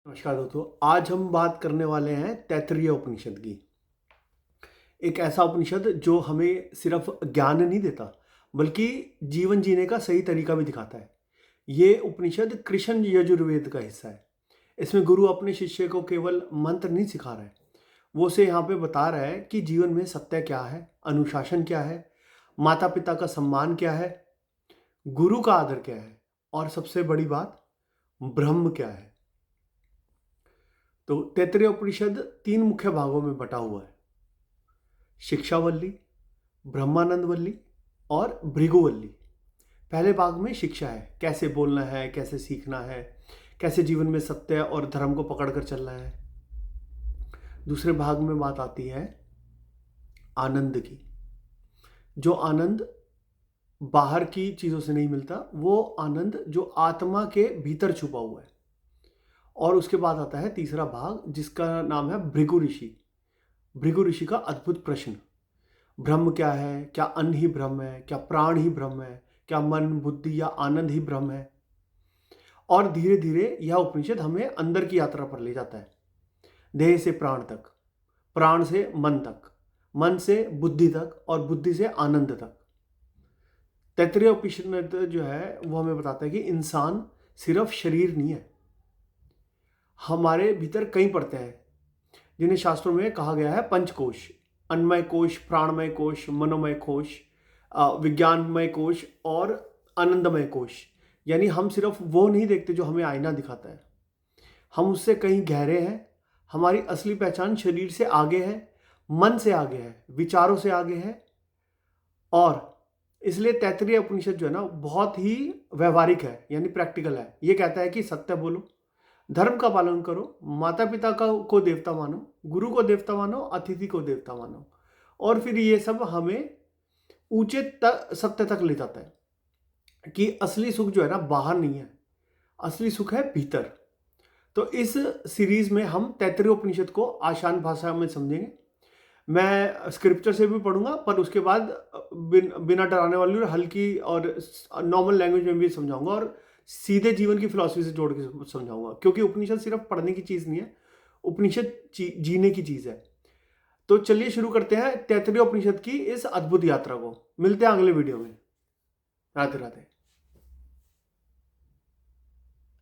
नमस्कार दोस्तों। आज हम बात करने वाले हैं तैत्तिरीय उपनिषद की। एक ऐसा उपनिषद जो हमें सिर्फ ज्ञान नहीं देता बल्कि जीवन जीने का सही तरीका भी दिखाता है। ये उपनिषद कृष्ण यजुर्वेद का हिस्सा है। इसमें गुरु अपने शिष्य को केवल मंत्र नहीं सिखा रहा है, वो उसे यहाँ पे बता रहा है कि जीवन में सत्य क्या है, अनुशासन क्या है, माता पिता का सम्मान क्या है, गुरु का आदर क्या है और सबसे बड़ी बात ब्रह्म क्या है। तो तैत्तिरीय उपनिषद 3 मुख्य भागों में बटा हुआ है: शिक्षावल्ली, ब्रह्मानंदवल्ली और भृगुवल्ली। पहले भाग में शिक्षा है, कैसे बोलना है, कैसे सीखना है, कैसे जीवन में सत्य और धर्म को पकड़कर चलना है। दूसरे भाग में बात आती है आनंद की। जो आनंद बाहर की चीज़ों से नहीं मिलता, वो आनंद जो आत्मा के भीतर छुपा हुआ है। और उसके बाद आता है तीसरा भाग जिसका नाम है भृगु ऋषि। भृगु ऋषि का अद्भुत प्रश्न: ब्रह्म क्या है? क्या अन्न ही ब्रह्म है? क्या प्राण ही ब्रह्म है? क्या मन, बुद्धि या आनंद ही ब्रह्म है? और धीरे धीरे यह उपनिषद हमें अंदर की यात्रा पर ले जाता है, देह से प्राण तक, प्राण से मन तक, मन से बुद्धि तक और बुद्धि से आनंद तक। तैत्तिरीय उपनिषद जो है वो हमें बताता है कि इंसान सिर्फ शरीर नहीं है, हमारे भीतर कई परतें हैं जिन्हें शास्त्रों में कहा गया है पंचकोश: अन्नमय कोश, प्राणमय कोश, मनोमय कोश, विज्ञानमय कोश और आनंदमय कोश। यानी हम सिर्फ वो नहीं देखते जो हमें आईना दिखाता है, हम उससे कहीं गहरे हैं। हमारी असली पहचान शरीर से आगे है, मन से आगे है, विचारों से आगे है। और इसलिए तैत्तिरीय उपनिषद जो है ना बहुत ही व्यवहारिक है, यानी प्रैक्टिकल है। ये कहता है कि सत्य बोलो, धर्म का पालन करो, माता पिता को देवता मानो, गुरु को देवता मानो, अतिथि को देवता मानो। और फिर ये सब हमें ऊंचे सत्य तक ले जाता है कि असली सुख जो है ना बाहर नहीं है, असली सुख है भीतर। तो इस सीरीज में हम तैत्तिरीय उपनिषद को आसान भाषा में समझेंगे। मैं स्क्रिप्चर से भी पढ़ूंगा, पर उसके बाद बिना डराने वाली और हल्की और नॉर्मल लैंग्वेज में भी समझाऊंगा और सीधे जीवन की फिलॉसफी से जोड़ के समझाऊंगा, क्योंकि उपनिषद सिर्फ पढ़ने की चीज़ नहीं है, उपनिषद जीने की चीज़ है। तो चलिए शुरू करते हैं तैत्तिरीय उपनिषद की इस अद्भुत यात्रा को। मिलते हैं अगले वीडियो में। राधे राधे।